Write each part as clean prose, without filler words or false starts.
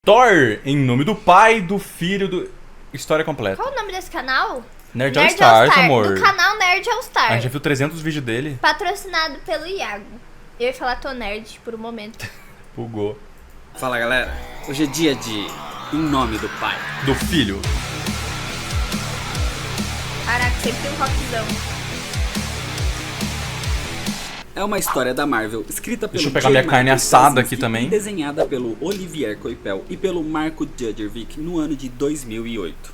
Thor, em nome do pai, do filho, do... História completa. Qual o nome desse canal? Nerd All Stars, amor. Do canal Nerd All Stars. A gente já viu 300 vídeos dele. Patrocinado pelo Iago. Eu ia falar tô nerd por um momento. Bugou. Fala galera, hoje é dia de Em Nome do Pai. Do filho. Caraca, sempre tem um rockzão. É uma história da Marvel, escrita pelo Deixa eu pegar minha carne assada aqui Krasinski também. e desenhada pelo Olivier Coipel e pelo Marco Judgervik no ano de 2008.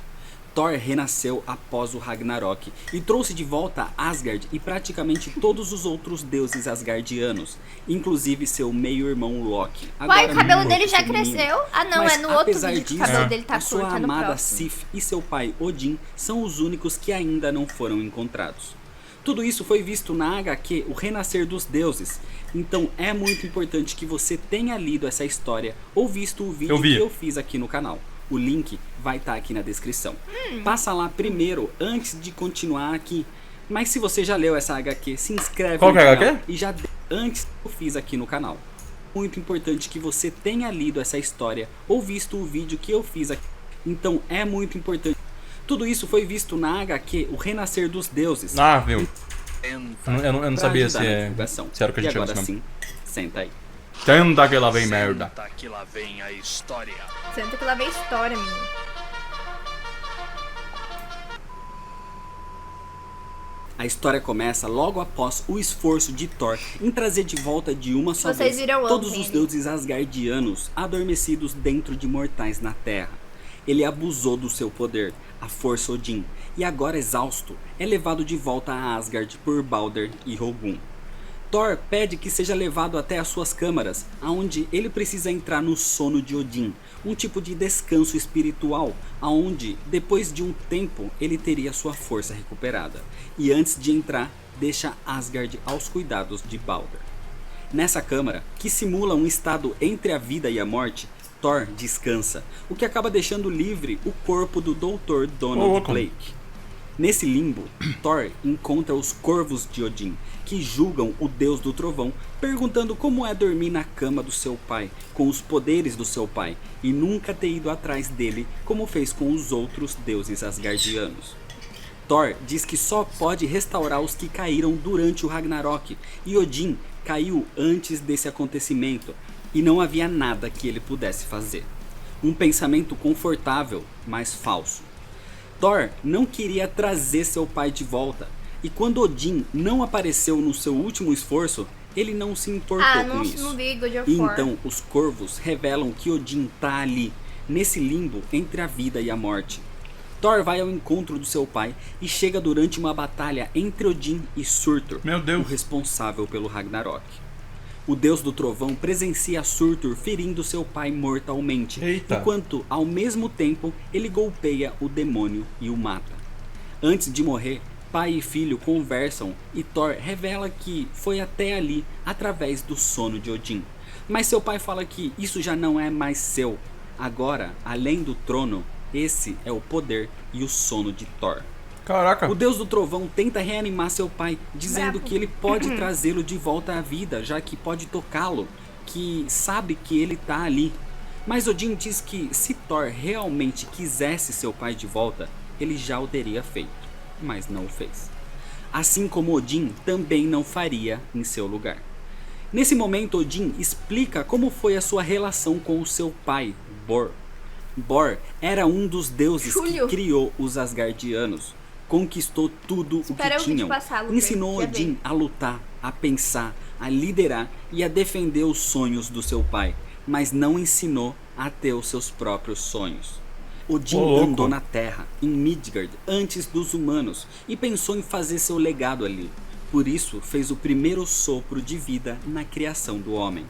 Thor renasceu após o Ragnarok e trouxe de volta Asgard e praticamente todos os outros deuses asgardianos, inclusive seu meio-irmão Loki. Uai, o cabelo morto dele já feminino. cresceu? Ah não, Mas, é no outro apesar vídeo que o disso, cabelo dele tá a sua curto, é no amada próximo. Sif e seu pai Odin são os únicos que ainda não foram encontrados. Tudo isso foi visto na HQ O Renascer dos Deuses, então é muito importante que você tenha lido essa história ou visto o vídeo que eu fiz aqui no canal. O link vai estar aqui na descrição. Passa lá primeiro antes de continuar aqui. Mas se você já leu essa HQ, se inscreve Qual no que é a canal. HQ? E já antes que eu fiz aqui no canal. Muito importante que você tenha lido essa história ou visto o vídeo que eu fiz aqui. Então é muito importante. Tudo isso foi visto na HQ O Renascer dos Deuses. Ah, viu. Eu não sabia se era o que a gente E agora chama sim, senta aí. Tenta que lá vem merda. Senta que lá vem a história. Senta que lá vem história, menino. A história começa logo após o esforço de Thor em trazer de volta de uma só Vocês vez viram todos ontem, os deuses asgardianos adormecidos dentro de mortais na Terra. Ele abusou do seu poder, a força Odin, e agora exausto, é levado de volta a Asgard por Balder e Rogun. Thor pede que seja levado até as suas câmaras, aonde ele precisa entrar no sono de Odin, um tipo de descanso espiritual, aonde depois de um tempo ele teria sua força recuperada. E antes de entrar, deixa Asgard aos cuidados de Balder. Nessa câmara, que simula um estado entre a vida e a morte, Thor descansa, o que acaba deixando livre o corpo do Dr. Donald Blake. Nesse limbo, Thor encontra os corvos de Odin, que julgam o deus do trovão, perguntando como é dormir na cama do seu pai, com os poderes do seu pai, e nunca ter ido atrás dele como fez com os outros deuses asgardianos. Thor diz que só pode restaurar os que caíram durante o Ragnarok, e Odin caiu antes desse acontecimento, e não havia nada que ele pudesse fazer. Um pensamento confortável, mas falso. Thor não queria trazer seu pai de volta, e quando Odin não apareceu no seu último esforço, ele não se importou com isso. Não vi God of E War. então os corvos revelam que Odin está ali, nesse limbo entre a vida e a morte. Thor vai ao encontro do seu pai e chega durante uma batalha entre Odin e Surtur, o responsável pelo Ragnarok. O deus do trovão presencia Surtur ferindo seu pai mortalmente, enquanto ao mesmo tempo ele golpeia o demônio e o mata. Antes de morrer, pai e filho conversam e Thor revela que foi até ali através do sono de Odin. Mas seu pai fala que isso já não é mais seu. Agora, além do trono, esse é o poder e o sono de Thor. Caraca. O deus do trovão tenta reanimar seu pai, dizendo que ele pode trazê-lo de volta à vida, já que pode tocá-lo, que sabe que ele está ali. Mas Odin diz que se Thor realmente quisesse seu pai de volta, ele já o teria feito, mas não o fez. Assim como Odin também não faria em seu lugar. Nesse momento, Odin explica como foi a sua relação com o seu pai, Bor. Bor era um dos deuses que criou os Asgardianos. Conquistou tudo o que tinham, ensinou Odin a lutar, a pensar, a liderar e a defender os sonhos do seu pai, mas não ensinou a ter os seus próprios sonhos. Odin andou na Terra, em Midgard, antes dos humanos e pensou em fazer seu legado ali. Por isso fez o primeiro sopro de vida na criação do homem.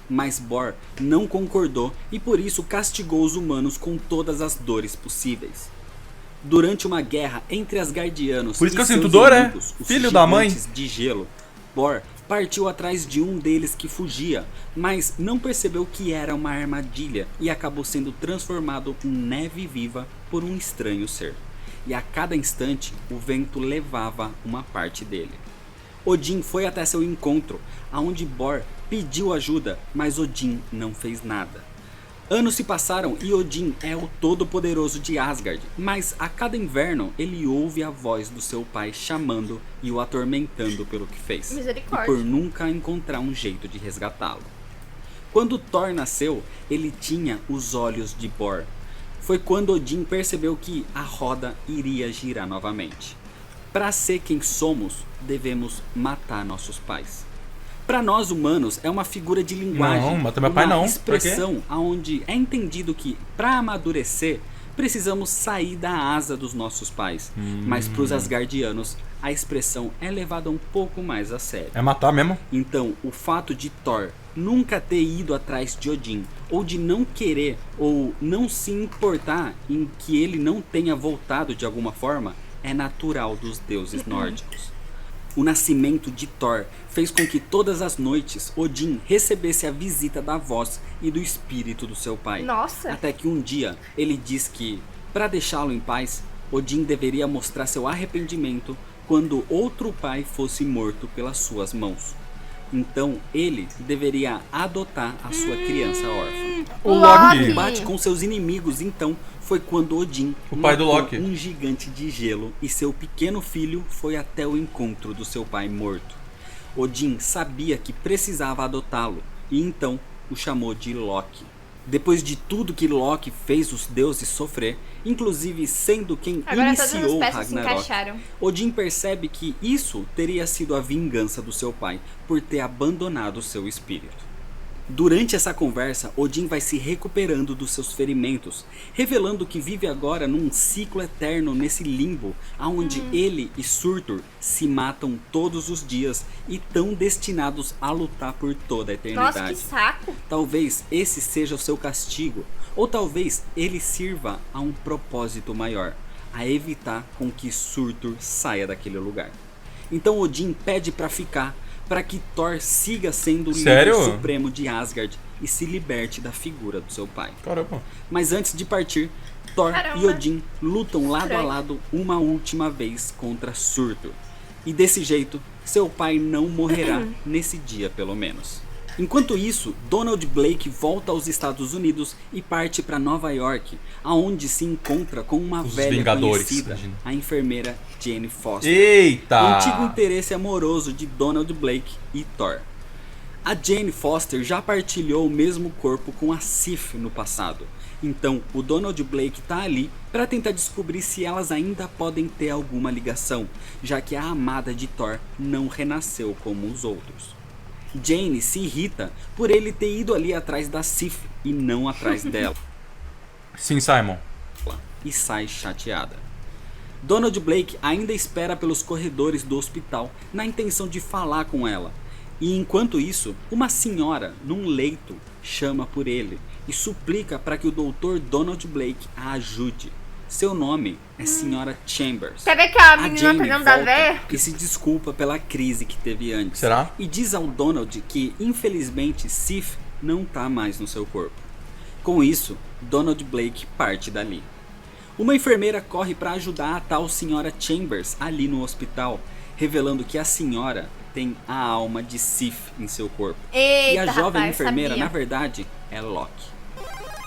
Mas Bor não concordou e por isso castigou os humanos com todas as dores possíveis. Durante uma guerra entre Asgardianos por isso que eu seus sinto dor, inimigos, os filho da mãe de gelo, Bor partiu atrás de um deles que fugia, mas não percebeu que era uma armadilha e acabou sendo transformado em neve viva por um estranho ser. E a cada instante o vento levava uma parte dele. Odin foi até seu encontro, aonde Bor pediu ajuda, mas Odin não fez nada. Anos se passaram e Odin é o todo-poderoso de Asgard, mas a cada inverno ele ouve a voz do seu pai chamando e o atormentando pelo que fez, e Misericórdia. por nunca encontrar um jeito de resgatá-lo. Quando Thor nasceu, ele tinha os olhos de Bor. Foi quando Odin percebeu que a roda iria girar novamente. Para ser quem somos, devemos matar nossos pais. Para nós humanos é uma figura de linguagem, Não, mata meu pai não. uma Por quê? expressão onde é entendido que para amadurecer precisamos sair da asa dos nossos pais. Mas para os Asgardianos a expressão é levada um pouco mais a sério. É matar mesmo? Então, o fato de Thor nunca ter ido atrás de Odin, ou de não querer, ou não se importar em que ele não tenha voltado de alguma forma, é natural dos deuses nórdicos. O nascimento de Thor fez com que todas as noites Odin recebesse a visita da voz e do espírito do seu pai. Nossa. Até que um dia ele diz que, para deixá-lo em paz, Odin deveria mostrar seu arrependimento quando outro pai fosse morto pelas suas mãos. Então ele deveria adotar a sua criança órfã. O O Loki. combate com seus inimigos, então, foi quando Odin O pai do matou Loki. um gigante de gelo e seu pequeno filho foi até o encontro do seu pai morto. Odin sabia que precisava adotá-lo e então o chamou de Loki. Depois de tudo que Loki fez os deuses sofrer, inclusive sendo quem Agora todas as iniciou peças se Ragnarok, encaixaram. Odin percebe que isso teria sido a vingança do seu pai por ter abandonado seu espírito. Durante essa conversa, Odin vai se recuperando dos seus ferimentos, revelando que vive agora num ciclo eterno nesse limbo, onde ele e Surtur se matam todos os dias e estão destinados a lutar por toda a eternidade. Nossa, que saco. Talvez esse seja o seu castigo, ou talvez ele sirva a um propósito maior, a evitar com que Surtur saia daquele lugar. Então Odin pede para ficar, para que Thor siga sendo o Sério? líder supremo de Asgard e se liberte da figura do seu pai. Caramba. Mas antes de partir, Thor Caramba. e Odin lutam lado a Estranho. lado uma última vez contra Surtur. E desse jeito, seu pai não morrerá nesse dia pelo menos. Enquanto isso, Donald Blake volta aos Estados Unidos e parte para Nova York, aonde se encontra com uma Os velha Vingadores, conhecida, imagina. a enfermeira Jane Foster. Eita! O antigo interesse amoroso de Donald Blake e Thor. A Jane Foster já partilhou o mesmo corpo com a Sif no passado. Então, o Donald Blake tá ali para tentar descobrir se elas ainda podem ter alguma ligação, já que a amada de Thor não renasceu como os outros. Jane se irrita por ele ter ido ali atrás da Sif e não atrás dela, Sim, Simon. e sai chateada. Donald Blake ainda espera pelos corredores do hospital na intenção de falar com ela. E enquanto isso, uma senhora num leito chama por ele e suplica para que o Dr. Donald Blake a ajude. Seu nome é Senhora Chambers. Quer ver que a A menina Jane tá dando da volta véia? e se desculpa pela crise que teve antes. Será? E diz ao Donald que, infelizmente, Sif não tá mais no seu corpo. Com isso, Donald Blake parte dali. Uma enfermeira corre para ajudar a tal Senhora Chambers ali no hospital, revelando que a senhora tem a alma de Sif em seu corpo. Eita, E a jovem rapaz, enfermeira, sabia. na verdade, é Loki.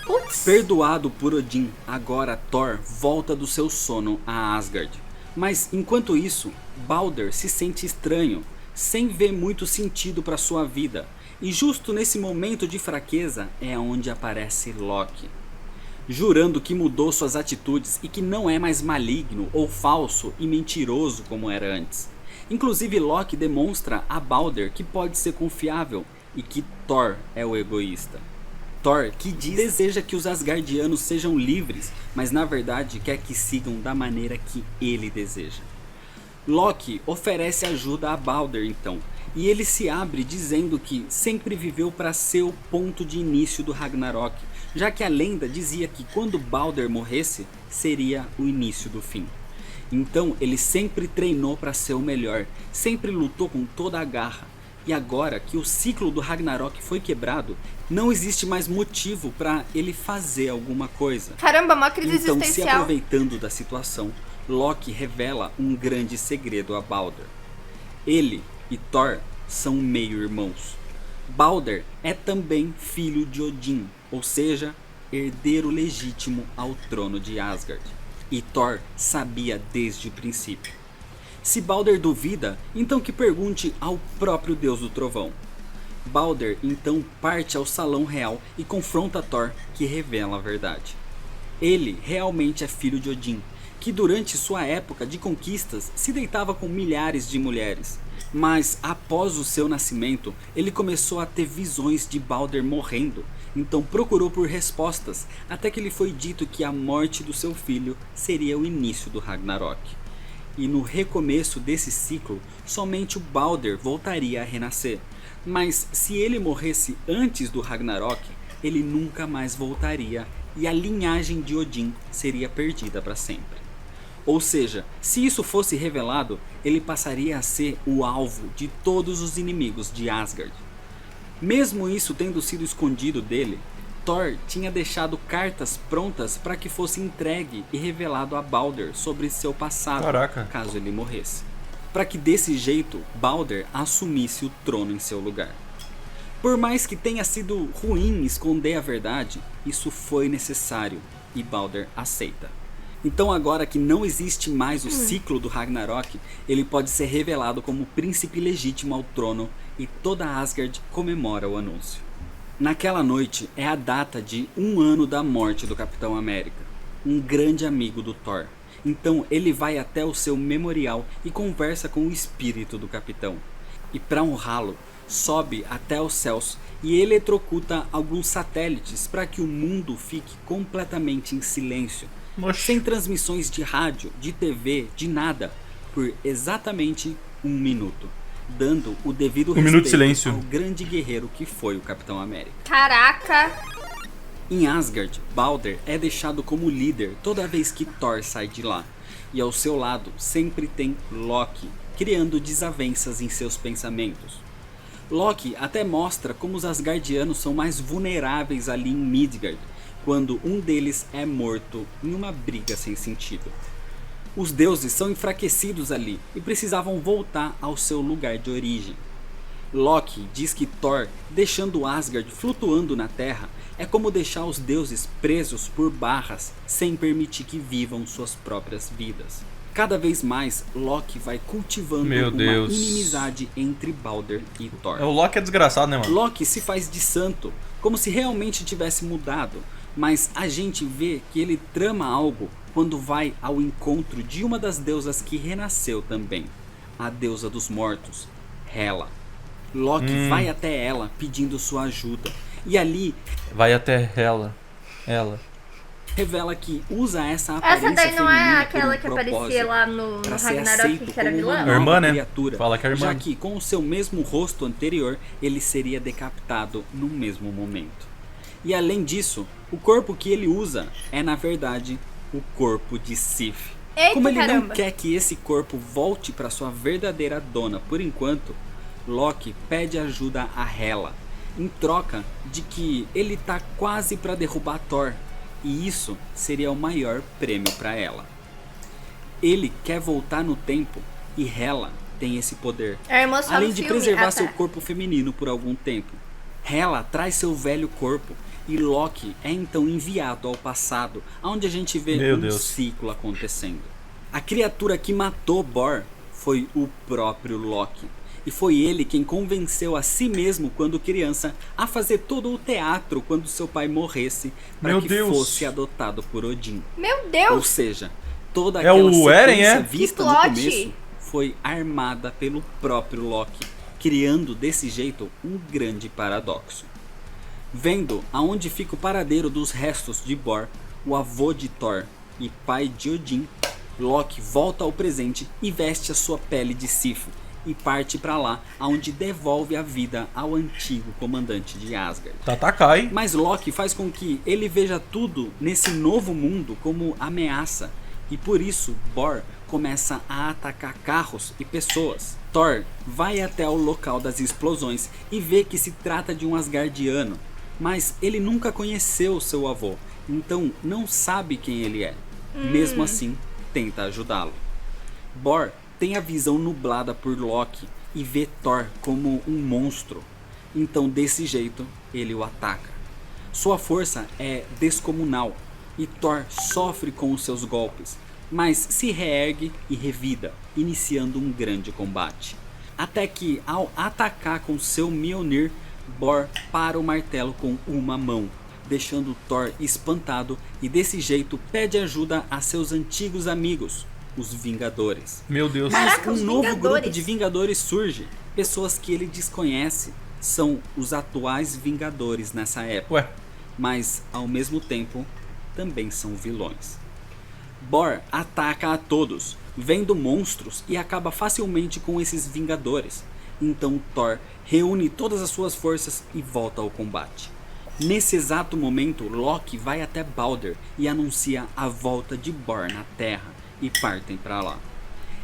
Putz. Perdoado por Odin, agora Thor volta do seu sono a Asgard. Mas enquanto isso, Balder se sente estranho, sem ver muito sentido para sua vida. E justo nesse momento de fraqueza é onde aparece Loki. Jurando que mudou suas atitudes e que não é mais maligno ou falso e mentiroso como era antes. Inclusive Loki demonstra a Balder que pode ser confiável e que Thor é o egoísta. Thor, que deseja que os Asgardianos sejam livres, mas na verdade quer que sigam da maneira que ele deseja. Loki oferece ajuda a Balder então, e ele se abre dizendo que sempre viveu para ser o ponto de início do Ragnarok, já que a lenda dizia que quando Balder morresse, seria o início do fim. Então ele sempre treinou para ser o melhor, sempre lutou com toda a garra. E agora que o ciclo do Ragnarok foi quebrado, não existe mais motivo para ele fazer alguma coisa. Caramba, uma crise Então, se existencial. aproveitando da situação, Loki revela um grande segredo a Balder. Ele e Thor são meio-irmãos. Balder é também filho de Odin, ou seja, herdeiro legítimo ao trono de Asgard. E Thor sabia desde o princípio. Se Balder duvida, então que pergunte ao próprio Deus do Trovão. Balder então parte ao Salão Real e confronta Thor, que revela a verdade. Ele realmente é filho de Odin, que durante sua época de conquistas se deitava com milhares de mulheres. Mas após o seu nascimento, ele começou a ter visões de Balder morrendo, então procurou por respostas, até que lhe foi dito que a morte do seu filho seria o início do Ragnarok. E no recomeço desse ciclo, somente o Balder voltaria a renascer. Mas se ele morresse antes do Ragnarok, ele nunca mais voltaria e a linhagem de Odin seria perdida para sempre. Ou seja, se isso fosse revelado, ele passaria a ser o alvo de todos os inimigos de Asgard. Mesmo isso tendo sido escondido dele, Thor tinha deixado cartas prontas para que fosse entregue e revelado a Balder sobre seu passado, caso ele morresse. Para que desse jeito, Balder assumisse o trono em seu lugar. Por mais que tenha sido ruim esconder a verdade, isso foi necessário e Balder aceita. Então agora que não existe mais o ciclo do Ragnarok, ele pode ser revelado como príncipe legítimo ao trono e toda Asgard comemora o anúncio. Naquela noite é a data de 1 ano da morte do Capitão América, um grande amigo do Thor. Então ele vai até o seu memorial e conversa com o espírito do capitão. E para honrá-lo, sobe até os céus e eletrocuta alguns satélites para que o mundo fique completamente em silêncio. Sem transmissões de rádio, de TV, de nada, por exatamente 1 minuto, dando o devido respeito de silêncio ao grande guerreiro que foi o Capitão América. Caraca! Em Asgard, Balder é deixado como líder toda vez que Thor sai de lá, e ao seu lado sempre tem Loki, criando desavenças em seus pensamentos. Loki até mostra como os Asgardianos são mais vulneráveis ali em Midgard, quando um deles é morto em uma briga sem sentido. Os deuses são enfraquecidos ali e precisavam voltar ao seu lugar de origem. Loki diz que Thor, deixando Asgard flutuando na terra, é como deixar os deuses presos por barras sem permitir que vivam suas próprias vidas. Cada vez mais, Loki vai cultivando uma inimizade entre Balder e Thor. O Loki é desgraçado, né, mano? Loki se faz de santo, como se realmente tivesse mudado, mas a gente vê que ele trama algo quando vai ao encontro de uma das deusas que renasceu também, a deusa dos mortos, Hela. Loki vai até ela pedindo sua ajuda, e ali vai até ela. Revela que usa essa aparência Essa daí não é aquela que propósito, aparecia lá no Ragnarok, que era como vilã? uma Irmã, né? criatura, Fala que é irmã. já que com o seu mesmo rosto anterior, ele seria decapitado no mesmo momento. E além disso, o corpo que ele usa é na verdade o corpo de Sif. Eita, Como ele caramba. não quer que esse corpo volte para sua verdadeira dona por enquanto, Loki pede ajuda a Hela, em troca de que ele tá quase para derrubar Thor, e isso seria o maior prêmio para ela. Ele quer voltar no tempo e Hela tem esse poder, É a irmã só além no de filme. preservar Ah, seu tá. corpo feminino por algum tempo. Hela traz seu velho corpo e Loki é então enviado ao passado, onde a gente vê ciclo acontecendo. A criatura que matou Bor foi o próprio Loki. E foi ele quem convenceu a si mesmo quando criança a fazer todo o teatro quando seu pai morresse para que fosse adotado por Odin. Meu Ou Deus! seja, toda É aquela o Eren, sequência é? vista Que no plot! começo foi armada pelo próprio Loki, criando desse jeito um grande paradoxo. Vendo aonde fica o paradeiro dos restos de Bor, o avô de Thor e pai de Odin, Loki volta ao presente e veste a sua pele de Sif e parte para lá, aonde devolve a vida ao antigo comandante de Asgard. Tatakai. Mas Loki faz com que ele veja tudo nesse novo mundo como ameaça, e por isso Bor começa a atacar carros e pessoas. Thor vai até o local das explosões e vê que se trata de um Asgardiano, mas ele nunca conheceu seu avô, então não sabe quem ele é. Mesmo assim, tenta ajudá-lo. Bor tem a visão nublada por Loki e vê Thor como um monstro, então desse jeito ele o ataca. Sua força é descomunal e Thor sofre com os seus golpes, mas se reergue e revida, iniciando um grande combate. Até que, ao atacar com seu Mjolnir, Bor para o martelo com uma mão, deixando Thor espantado e desse jeito pede ajuda a seus antigos amigos, os Vingadores. Meu Deus. Caraca, Um os novo Vingadores. grupo de Vingadores surge, pessoas que ele desconhece, são os atuais Vingadores nessa época, Ué, mas ao mesmo tempo também são vilões. Bor ataca a todos, vendo monstros e acaba facilmente com esses Vingadores. Então Thor reúne todas as suas forças e volta ao combate. Nesse exato momento, Loki vai até Balder e anuncia a volta de Bor na Terra e partem para lá.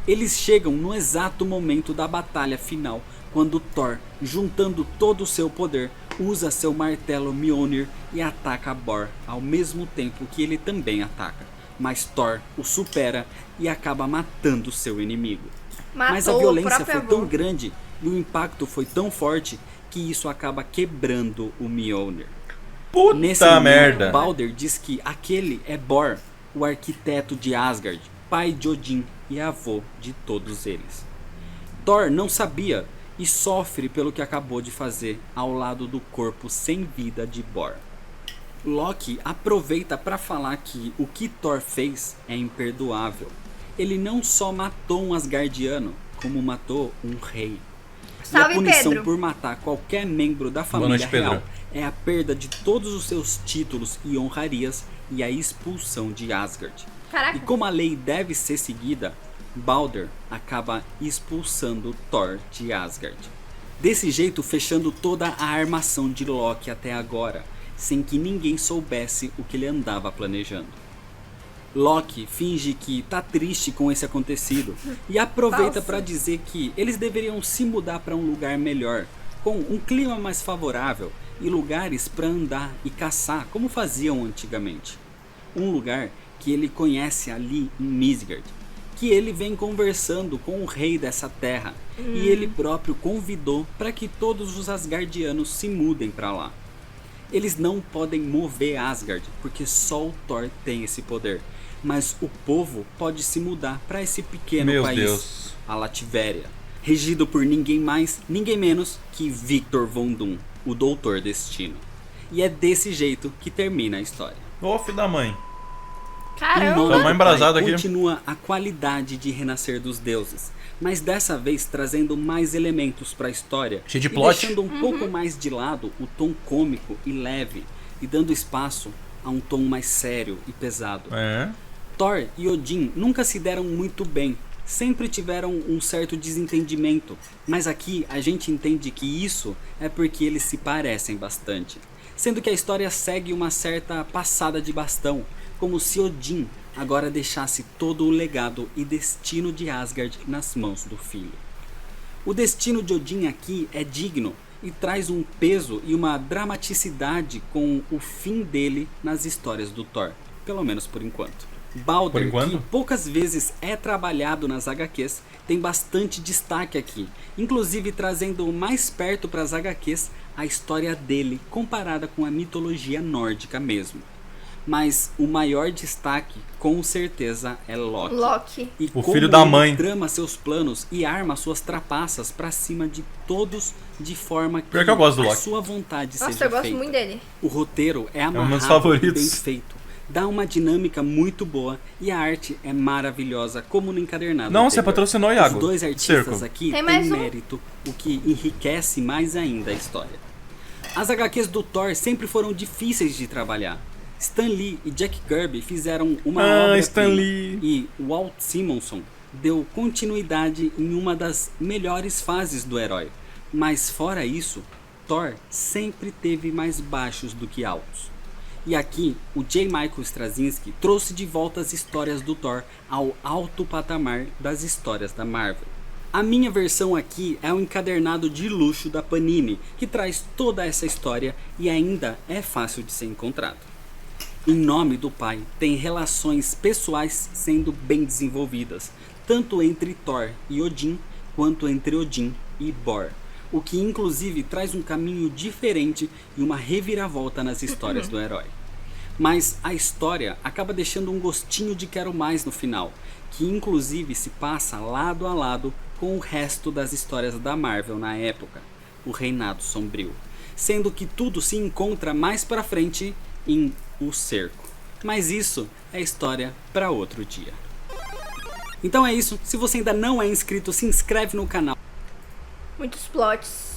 Eles chegam no exato momento da batalha final, quando Thor, juntando todo o seu poder, usa seu martelo Mjolnir e ataca Bor ao mesmo tempo que ele também ataca. Mas Thor o supera e acaba matando seu inimigo. Mas a Matou o violência próprio foi tão avô. grande e o impacto foi tão forte que isso acaba quebrando o Mjolnir. puta Nesse momento, merda. Balder diz que aquele é Bor, o arquiteto de Asgard, pai de Odin e avô de todos eles. Thor não sabia e sofre pelo que acabou de fazer ao lado do corpo sem vida de Bor. Loki aproveita para falar que o que Thor fez é imperdoável. Ele não só matou um Asgardiano, como matou um rei. E Salve, a punição Pedro. por matar qualquer membro da Boa família noite, Pedro. real é a perda de todos os seus títulos e honrarias e a expulsão de Asgard. Caraca. E como a lei deve ser seguida, Balder acaba expulsando Thor de Asgard. Desse jeito, fechando toda a armação de Loki até agora, sem que ninguém soubesse o que ele andava planejando. Loki finge que tá triste com esse acontecido e aproveita Falso. para dizer que eles deveriam se mudar para um lugar melhor, com um clima mais favorável e lugares para andar e caçar como faziam antigamente. Um lugar que ele conhece ali em Midgard, que ele vem conversando com o rei dessa terra e ele próprio convidou para que todos os Asgardianos se mudem para lá. Eles não podem mover Asgard, porque só o Thor tem esse poder. Mas o povo pode se mudar para esse pequeno Meu país, Deus. a Latvéria, regido por ninguém mais, ninguém menos que Victor Von Doom, o Doutor Destino. E é desse jeito que termina a história. Ô, filho da mãe. Em Caramba. nome Tô mais do embrasado Pai, aqui. continua a qualidade de renascer dos deuses, mas dessa vez trazendo mais elementos para a história Cheio de e plot. deixando um pouco mais de lado o tom cômico e leve e dando espaço a um tom mais sério e pesado. É. Thor e Odin nunca se deram muito bem, sempre tiveram um certo desentendimento, mas aqui a gente entende que isso é porque eles se parecem bastante, sendo que a história segue uma certa passada de bastão, como se Odin agora deixasse todo o legado e destino de Asgard nas mãos do filho. O destino de Odin aqui é digno e traz um peso e uma dramaticidade com o fim dele nas histórias do Thor, pelo menos por enquanto. Balder, Por enquanto? que poucas vezes é trabalhado nas HQs, tem bastante destaque aqui, inclusive trazendo mais perto para as HQs a história dele comparada com a mitologia nórdica mesmo. Mas o maior destaque, com certeza, é Loki. Loki. E O como filho da ele mãe. trama seus planos e arma suas trapaças pra cima de todos de forma que, Pior que eu gosto do a Loki. sua vontade Nossa, seja eu gosto feita. muito dele. O roteiro é um dos meus amarrado e favoritos. bem feito. Dá uma dinâmica muito boa e a arte é maravilhosa, como no encadernado Não, você anterior. patrocinou, Iago. Os dois artistas Cerco. aqui Tem têm mais um. mérito, o que enriquece mais ainda a história. As HQs do Thor sempre foram difíceis de trabalhar. Stan Lee e Jack Kirby fizeram uma obra Stan Lee. e Walt Simonson deu continuidade em uma das melhores fases do herói. Mas fora isso, Thor sempre teve mais baixos do que altos. E aqui, o J. Michael Straczynski trouxe de volta as histórias do Thor ao alto patamar das histórias da Marvel. A minha versão aqui é um encadernado de luxo da Panini, que traz toda essa história e ainda é fácil de ser encontrado. Em Nome do Pai, tem relações pessoais sendo bem desenvolvidas, tanto entre Thor e Odin, quanto entre Odin e Bor. o que inclusive traz um caminho diferente e uma reviravolta nas histórias do herói. Mas a história acaba deixando um gostinho de quero mais no final, que inclusive se passa lado a lado com o resto das histórias da Marvel na época, o Reinado Sombrio, sendo que tudo se encontra mais pra frente em O Cerco. Mas isso é história para outro dia. Então é isso, se você ainda não é inscrito, se inscreve no canal. Muitos plots.